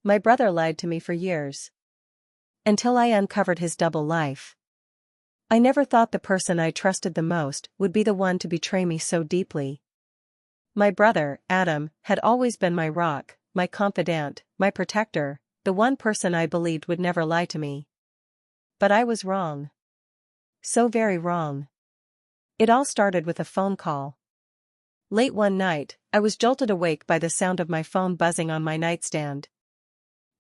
My brother lied to me for years. Until I uncovered his double life. I never thought the person I trusted the most would be the one to betray me so deeply. My brother, Adam, had always been my rock, my confidant, my protector, the one person I believed would never lie to me. But I was wrong. So very wrong. It all started with a phone call. Late one night, I was jolted awake by the sound of my phone buzzing on my nightstand.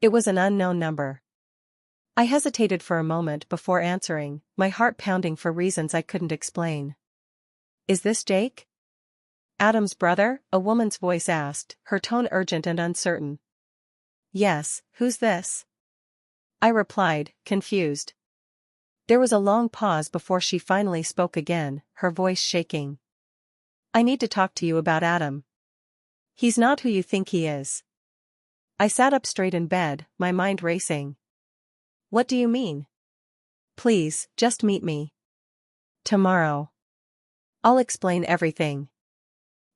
It was an unknown number. I hesitated for a moment before answering, my heart pounding for reasons I couldn't explain. "Is this Jake?" "Adam's brother?" a woman's voice asked, her tone urgent and uncertain. "Yes, who's this?" I replied, confused. There was a long pause before she finally spoke again, her voice shaking. "I need to talk to you about Adam. He's not who you think he is." I sat up straight in bed, my mind racing. "What do you mean?" "Please, just meet me. Tomorrow. I'll explain everything."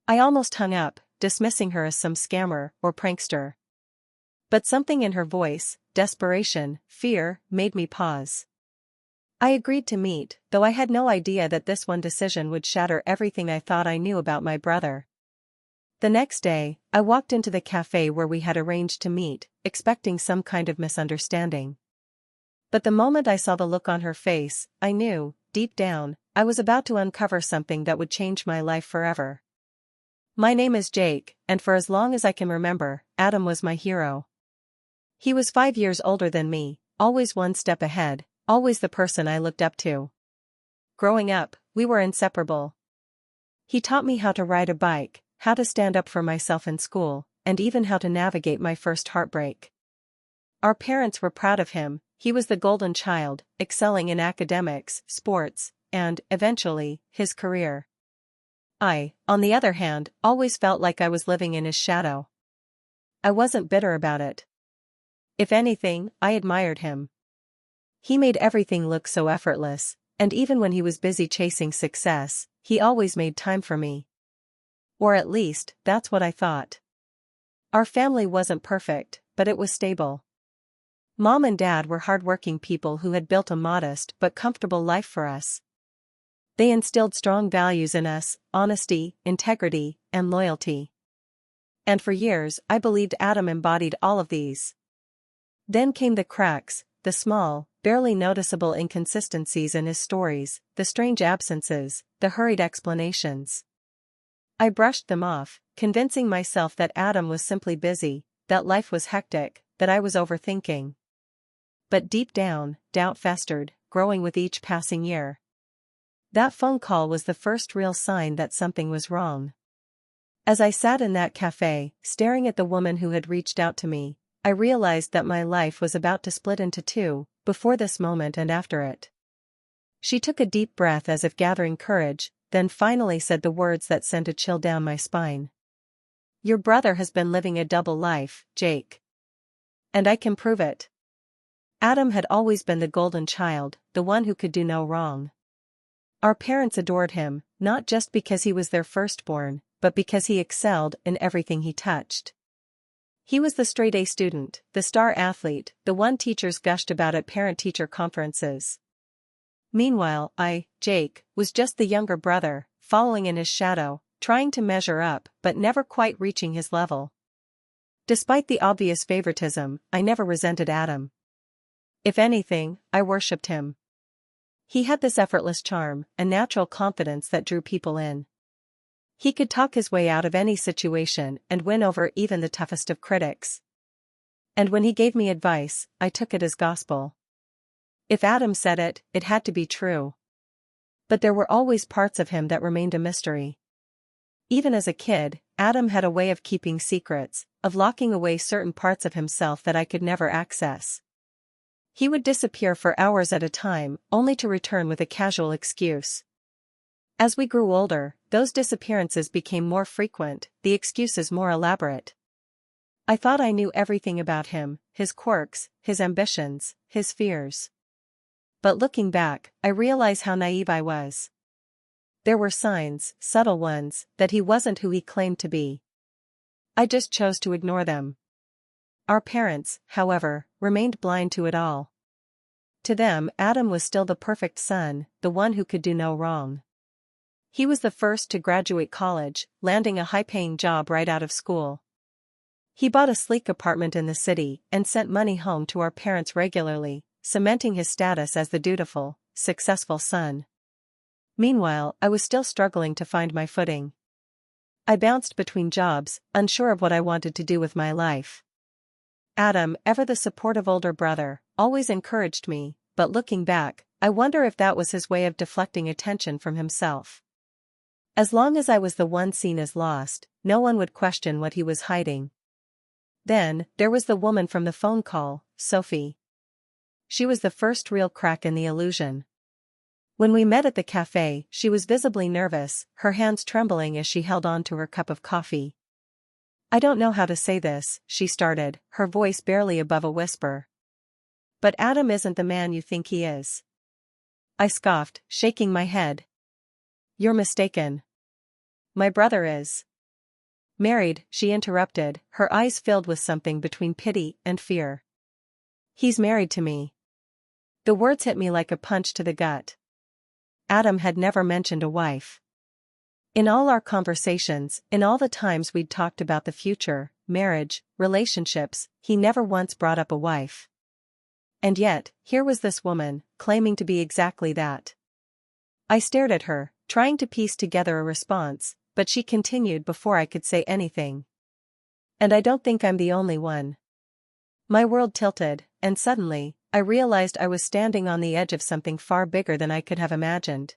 I almost hung up, dismissing her as some scammer or prankster. But something in her voice, desperation, fear, made me pause. I agreed to meet, though I had no idea that this one decision would shatter everything I thought I knew about my brother. The next day, I walked into the cafe where we had arranged to meet, expecting some kind of misunderstanding. But the moment I saw the look on her face, I knew, deep down, I was about to uncover something that would change my life forever. My name is Jake, and for as long as I can remember, Adam was my hero. He was 5 years older than me, always one step ahead, always the person I looked up to. Growing up, we were inseparable. He taught me how to ride a bike, how to stand up for myself in school, and even how to navigate my first heartbreak. Our parents were proud of him. He was the golden child, excelling in academics, sports, and, eventually, his career. I, on the other hand, always felt like I was living in his shadow. I wasn't bitter about it. If anything, I admired him. He made everything look so effortless, and even when he was busy chasing success, he always made time for me. Or at least, that's what I thought. Our family wasn't perfect, but it was stable. Mom and Dad were hardworking people who had built a modest but comfortable life for us. They instilled strong values in us: honesty, integrity, and loyalty. And for years I believed Adam embodied all of these. Then came the cracks, the small, barely noticeable inconsistencies in his stories, the strange absences, the hurried explanations. I brushed them off, convincing myself that Adam was simply busy, that life was hectic, that I was overthinking. But deep down, doubt festered, growing with each passing year. That phone call was the first real sign that something was wrong. As I sat in that cafe, staring at the woman who had reached out to me, I realized that my life was about to split into two, before this moment and after it. She took a deep breath as if gathering courage, then finally said the words that sent a chill down my spine. "Your brother has been living a double life, Jake. And I can prove it." Adam had always been the golden child, the one who could do no wrong. Our parents adored him, not just because he was their firstborn, but because he excelled in everything he touched. He was the straight-A student, the star athlete, the one teachers gushed about at parent-teacher conferences. Meanwhile, I, Jake, was just the younger brother, following in his shadow, trying to measure up but never quite reaching his level. Despite the obvious favoritism, I never resented Adam. If anything, I worshipped him. He had this effortless charm, a natural confidence that drew people in. He could talk his way out of any situation and win over even the toughest of critics. And when he gave me advice, I took it as gospel. If Adam said it, it had to be true. But there were always parts of him that remained a mystery. Even as a kid, Adam had a way of keeping secrets, of locking away certain parts of himself that I could never access. He would disappear for hours at a time, only to return with a casual excuse. As we grew older, those disappearances became more frequent, the excuses more elaborate. I thought I knew everything about him, his quirks, his ambitions, his fears. But looking back, I realize how naive I was. There were signs, subtle ones, that he wasn't who he claimed to be. I just chose to ignore them. Our parents, however, remained blind to it all. To them, Adam was still the perfect son, the one who could do no wrong. He was the first to graduate college, landing a high-paying job right out of school. He bought a sleek apartment in the city and sent money home to our parents regularly, cementing his status as the dutiful, successful son. Meanwhile, I was still struggling to find my footing. I bounced between jobs, unsure of what I wanted to do with my life. Adam, ever the supportive older brother, always encouraged me, but looking back, I wonder if that was his way of deflecting attention from himself. As long as I was the one seen as lost, no one would question what he was hiding. Then, there was the woman from the phone call, Sophie. She was the first real crack in the illusion. When we met at the cafe, she was visibly nervous, her hands trembling as she held on to her cup of coffee. "I don't know how to say this," she started, her voice barely above a whisper. "But Adam isn't the man you think he is." I scoffed, shaking my head. "You're mistaken. My brother is." "Married," she interrupted, her eyes filled with something between pity and fear. "He's married to me." The words hit me like a punch to the gut. Adam had never mentioned a wife. In all our conversations, in all the times we'd talked about the future, marriage, relationships, he never once brought up a wife. And yet, here was this woman, claiming to be exactly that. I stared at her, trying to piece together a response, but she continued before I could say anything. "And I don't think I'm the only one." My world tilted, and suddenly, I realized I was standing on the edge of something far bigger than I could have imagined.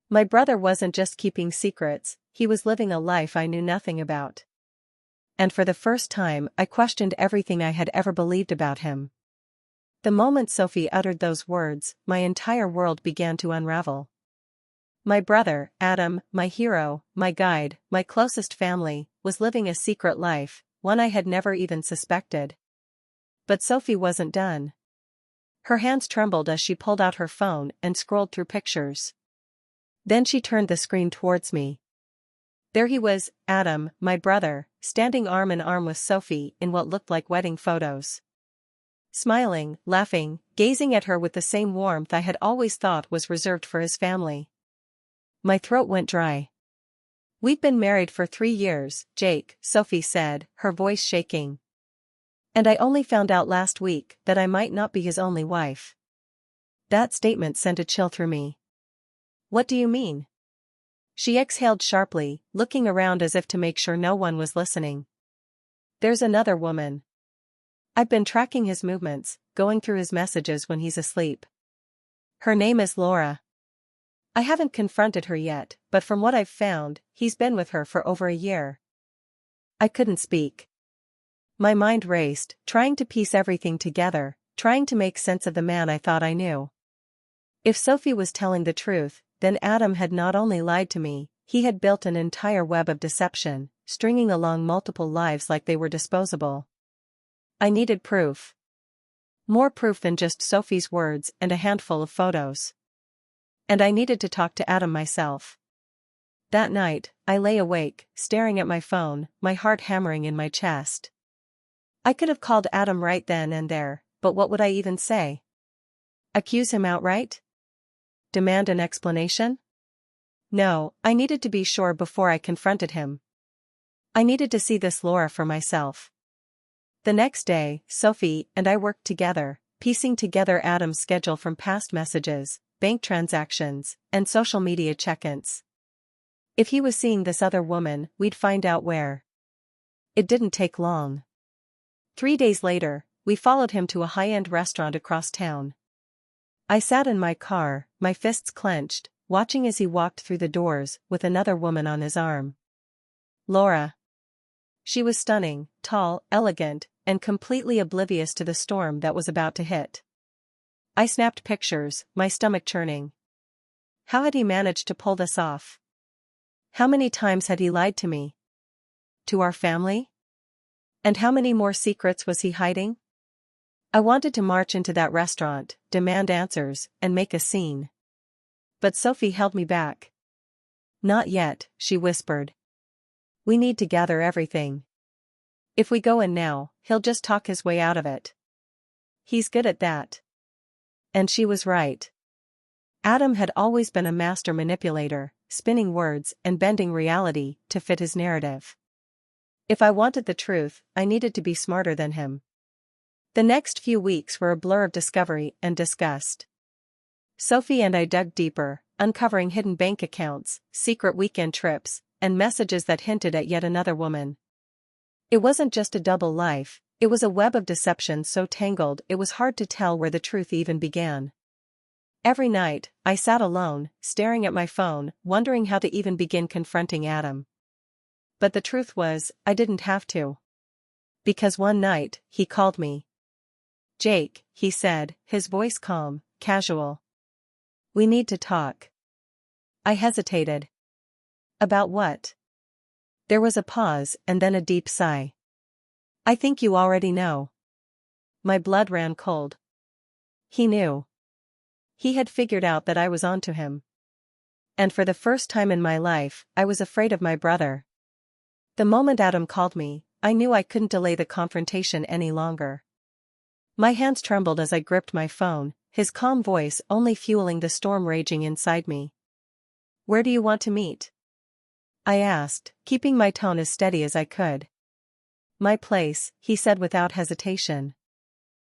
My brother wasn't just keeping secrets, he was living a life I knew nothing about. And for the first time, I questioned everything I had ever believed about him. The moment Sophie uttered those words, my entire world began to unravel. My brother, Adam, my hero, my guide, my closest family, was living a secret life, one I had never even suspected. But Sophie wasn't done. Her hands trembled as she pulled out her phone and scrolled through pictures. Then she turned the screen towards me. There he was, Adam, my brother, standing arm in arm with Sophie in what looked like wedding photos. Smiling, laughing, gazing at her with the same warmth I had always thought was reserved for his family. My throat went dry. "We've been married for 3 years, Jake," Sophie said, her voice shaking. "And I only found out last week that I might not be his only wife." That statement sent a chill through me. "What do you mean?" She exhaled sharply, looking around as if to make sure no one was listening. "There's another woman. I've been tracking his movements, going through his messages when he's asleep. Her name is Laura. I haven't confronted her yet, but from what I've found, he's been with her for over a year." I couldn't speak. My mind raced, trying to piece everything together, trying to make sense of the man I thought I knew. If Sophie was telling the truth, then Adam had not only lied to me, he had built an entire web of deception, stringing along multiple lives like they were disposable. I needed proof. More proof than just Sophie's words and a handful of photos. And I needed to talk to Adam myself. That night, I lay awake, staring at my phone, my heart hammering in my chest. I could have called Adam right then and there, but what would I even say? Accuse him outright? Demand an explanation? No, I needed to be sure before I confronted him. I needed to see this Laura for myself. The next day, Sophie and I worked together, piecing together Adam's schedule from past messages, bank transactions, and social media check-ins. If he was seeing this other woman, we'd find out where. It didn't take long. 3 days later, we followed him to a high-end restaurant across town. I sat in my car, my fists clenched, watching as he walked through the doors with another woman on his arm. Laura. She was stunning, tall, elegant, and completely oblivious to the storm that was about to hit. I snapped pictures, my stomach churning. How had he managed to pull this off? How many times had he lied to me? To our family? And how many more secrets was he hiding? I wanted to march into that restaurant, demand answers, and make a scene. But Sophie held me back. "Not yet," she whispered. "We need to gather everything." If we go in now, he'll just talk his way out of it. He's good at that. And she was right. Adam had always been a master manipulator, spinning words and bending reality to fit his narrative. If I wanted the truth, I needed to be smarter than him. The next few weeks were a blur of discovery and disgust. Sophie and I dug deeper, uncovering hidden bank accounts, secret weekend trips, and messages that hinted at yet another woman. It wasn't just a double life, it was a web of deception so tangled it was hard to tell where the truth even began. Every night, I sat alone, staring at my phone, wondering how to even begin confronting Adam. But the truth was, I didn't have to. Because one night, he called me. "Jake," he said, his voice calm, casual. "We need to talk." I hesitated. "About what?" There was a pause and then a deep sigh. "I think you already know." My blood ran cold. He knew. He had figured out that I was onto him. And for the first time in my life, I was afraid of my brother. The moment Adam called me, I knew I couldn't delay the confrontation any longer. My hands trembled as I gripped my phone, his calm voice only fueling the storm raging inside me. "Where do you want to meet?" I asked, keeping my tone as steady as I could. "My place," he said without hesitation.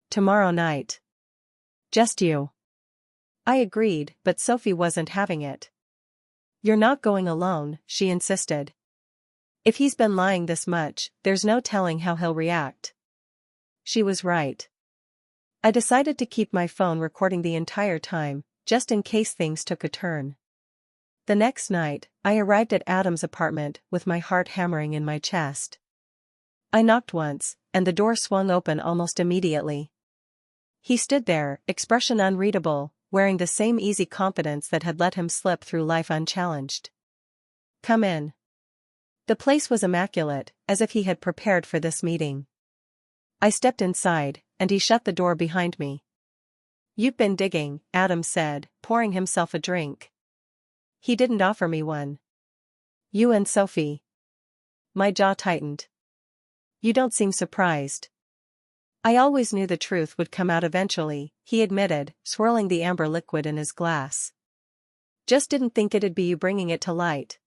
"Tomorrow night." "Just you." I agreed, but Sophie wasn't having it. "You're not going alone," she insisted. "If he's been lying this much, there's no telling how he'll react." She was right. I decided to keep my phone recording the entire time, just in case things took a turn. The next night, I arrived at Adam's apartment with my heart hammering in my chest. I knocked once, and the door swung open almost immediately. He stood there, expression unreadable, wearing the same easy confidence that had let him slip through life unchallenged. "Come in." The place was immaculate, as if he had prepared for this meeting. I stepped inside, and he shut the door behind me. "You've been digging," Adam said, pouring himself a drink. He didn't offer me one. "You and Sophie." My jaw tightened. "You don't seem surprised." "I always knew the truth would come out eventually," he admitted, swirling the amber liquid in his glass. "Just didn't think it'd be you bringing it to light."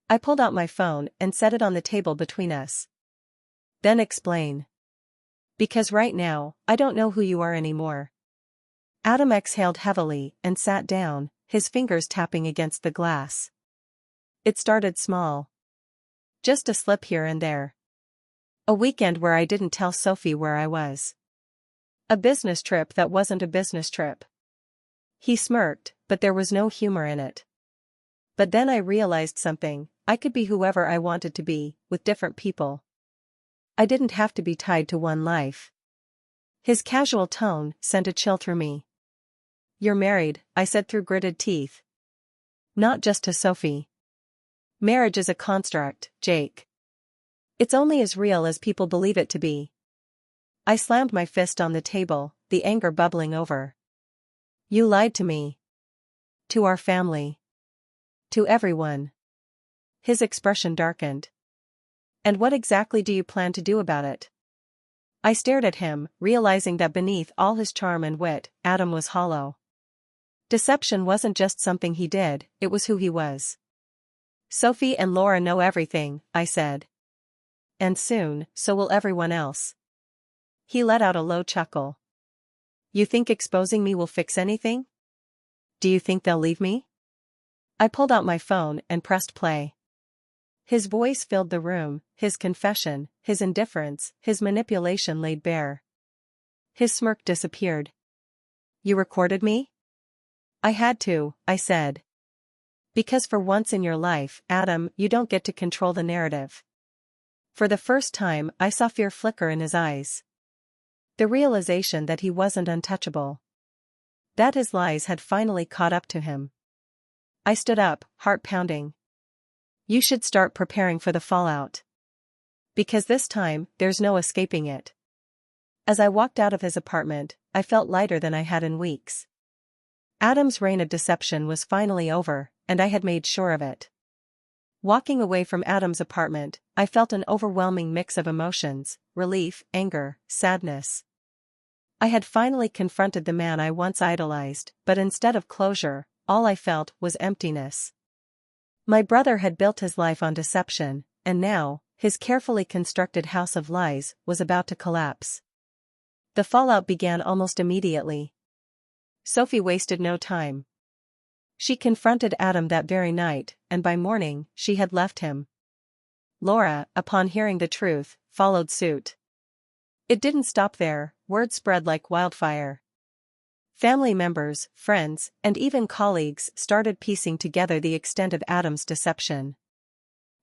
I pulled out my phone and set it on the table between us. "Then explain." "Because right now, I don't know who you are anymore." Adam exhaled heavily and sat down, his fingers tapping against the glass. "It started small. Just a slip here and there. A weekend where I didn't tell Sophie where I was. A business trip that wasn't a business trip." He smirked, but there was no humor in it. "But then I realized something, I could be whoever I wanted to be, with different people. I didn't have to be tied to one life." His casual tone sent a chill through me. "You're married," I said through gritted teeth. "Not just to Sophie. Marriage is a construct, Jake. It's only as real as people believe it to be." I slammed my fist on the table, the anger bubbling over. "You lied to me. To our family. To everyone." His expression darkened. "And what exactly do you plan to do about it?" I stared at him, realizing that beneath all his charm and wit, Adam was hollow. Deception wasn't just something he did, it was who he was. "Sophie and Laura know everything," I said. "And soon, so will everyone else." He let out a low chuckle. "You think exposing me will fix anything? Do you think they'll leave me?" I pulled out my phone and pressed play. His voice filled the room, his confession, his indifference, his manipulation laid bare. His smirk disappeared. "You recorded me?" "I had to," I said. "Because for once in your life, Adam, you don't get to control the narrative." For the first time, I saw fear flicker in his eyes. The realization that he wasn't untouchable. That his lies had finally caught up to him. I stood up, heart pounding. "You should start preparing for the fallout. Because this time, there's no escaping it." As I walked out of his apartment, I felt lighter than I had in weeks. Adam's reign of deception was finally over, and I had made sure of it. Walking away from Adam's apartment, I felt an overwhelming mix of emotions: relief, anger, sadness. I had finally confronted the man I once idolized, but instead of closure, all I felt was emptiness. My brother had built his life on deception, and now, his carefully constructed house of lies was about to collapse. The fallout began almost immediately. Sophie wasted no time. She confronted Adam that very night, and by morning, she had left him. Laura, upon hearing the truth, followed suit. It didn't stop there, word spread like wildfire. Family members, friends, and even colleagues started piecing together the extent of Adam's deception.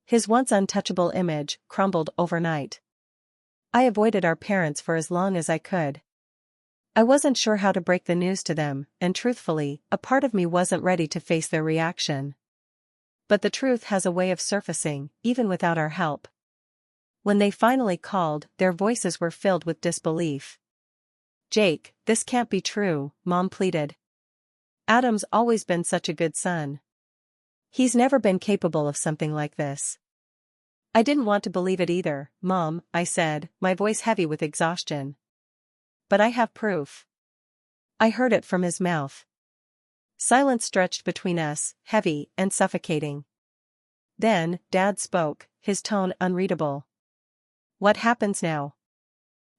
His once untouchable image crumbled overnight. I avoided our parents for as long as I could. I wasn't sure how to break the news to them, and truthfully, a part of me wasn't ready to face their reaction. But the truth has a way of surfacing, even without our help. When they finally called, their voices were filled with disbelief. "Jake, this can't be true," Mom pleaded. "Adam's always been such a good son. He's never been capable of something like this." "I didn't want to believe it either, Mom," I said, my voice heavy with exhaustion. "But I have proof." I heard it from his mouth. Silence stretched between us, heavy and suffocating. Then, Dad spoke, his tone unreadable. "What happens now?"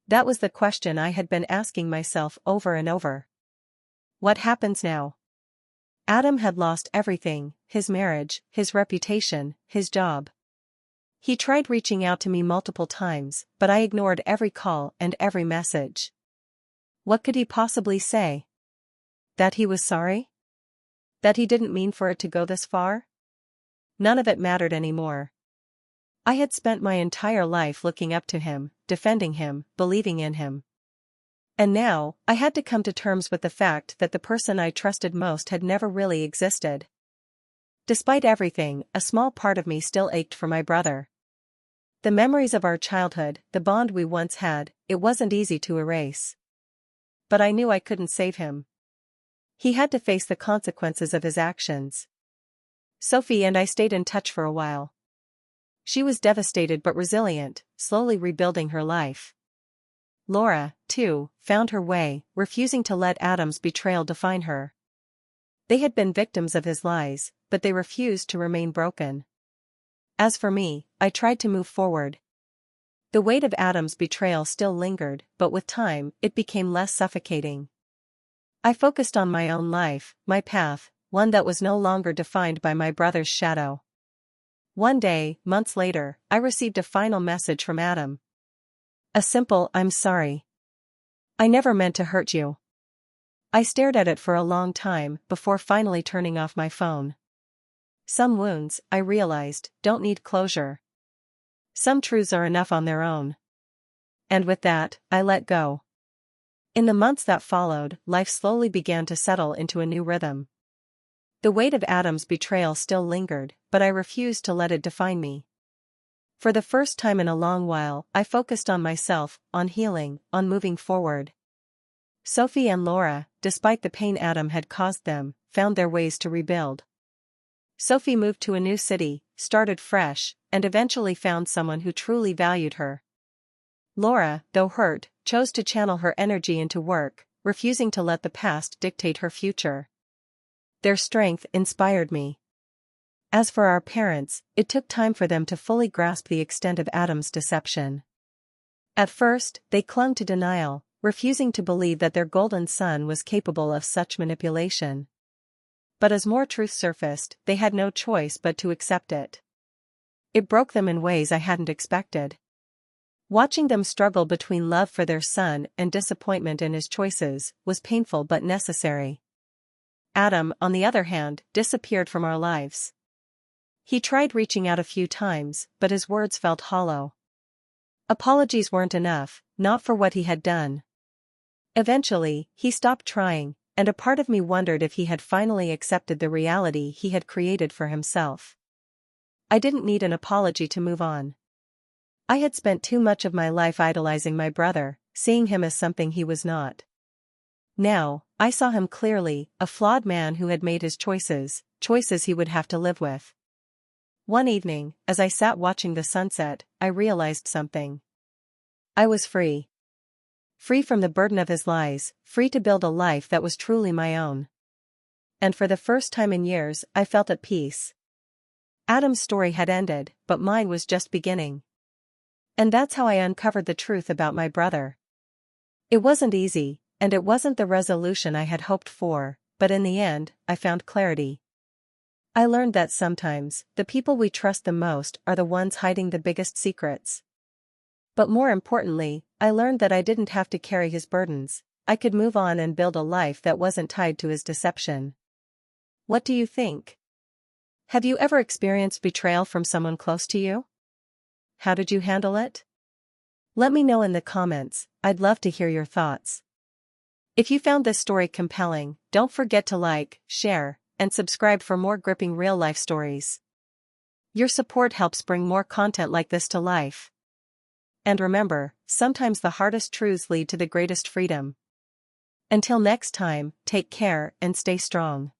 That was the question I had been asking myself over and over. What happens now? Adam had lost everything: his marriage, his reputation, his job. He tried reaching out to me multiple times, but I ignored every call and every message. What could he possibly say? That he was sorry? That he didn't mean for it to go this far? None of it mattered anymore. I had spent my entire life looking up to him, defending him, believing in him. And now, I had to come to terms with the fact that the person I trusted most had never really existed. Despite everything, a small part of me still ached for my brother. The memories of our childhood, the bond we once had, it wasn't easy to erase. But I knew I couldn't save him. He had to face the consequences of his actions. Sophie and I stayed in touch for a while. She was devastated but resilient, slowly rebuilding her life. Laura, too, found her way, refusing to let Adam's betrayal define her. They had been victims of his lies, but they refused to remain broken. As for me, I tried to move forward. The weight of Adam's betrayal still lingered, but with time, it became less suffocating. I focused on my own life, my path, one that was no longer defined by my brother's shadow. One day, months later, I received a final message from Adam. A simple "I'm sorry. I never meant to hurt you." I stared at it for a long time before finally turning off my phone. Some wounds, I realized, don't need closure. Some truths are enough on their own. And with that, I let go. In the months that followed, life slowly began to settle into a new rhythm. The weight of Adam's betrayal still lingered, but I refused to let it define me. For the first time in a long while, I focused on myself, on healing, on moving forward. Sophie and Laura, despite the pain Adam had caused them, found their ways to rebuild. Sophie moved to a new city, started fresh, and eventually found someone who truly valued her. Laura, though hurt, chose to channel her energy into work, refusing to let the past dictate her future. Their strength inspired me. As for our parents, it took time for them to fully grasp the extent of Adam's deception. At first, they clung to denial, refusing to believe that their golden son was capable of such manipulation. But as more truth surfaced, they had no choice but to accept it. It broke them in ways I hadn't expected. Watching them struggle between love for their son and disappointment in his choices was painful but necessary. Adam, on the other hand, disappeared from our lives. He tried reaching out a few times, but his words felt hollow. Apologies weren't enough, not for what he had done. Eventually, he stopped trying, and a part of me wondered if he had finally accepted the reality he had created for himself. I didn't need an apology to move on. I had spent too much of my life idolizing my brother, seeing him as something he was not. Now, I saw him clearly, a flawed man who had made his choices he would have to live with. One evening, as I sat watching the sunset, I realized something. I was free. Free from the burden of his lies, free to build a life that was truly my own. And for the first time in years, I felt at peace. Adam's story had ended, but mine was just beginning. And that's how I uncovered the truth about my brother. It wasn't easy, and it wasn't the resolution I had hoped for, but in the end, I found clarity. I learned that sometimes, the people we trust the most are the ones hiding the biggest secrets. But more importantly, I learned that I didn't have to carry his burdens. I could move on and build a life that wasn't tied to his deception. What do you think? Have you ever experienced betrayal from someone close to you? How did you handle it? Let me know in the comments. I'd love to hear your thoughts. If you found this story compelling, don't forget to like, share, and subscribe for more gripping real-life stories. Your support helps bring more content like this to life. And remember, sometimes the hardest truths lead to the greatest freedom. Until next time, take care and stay strong.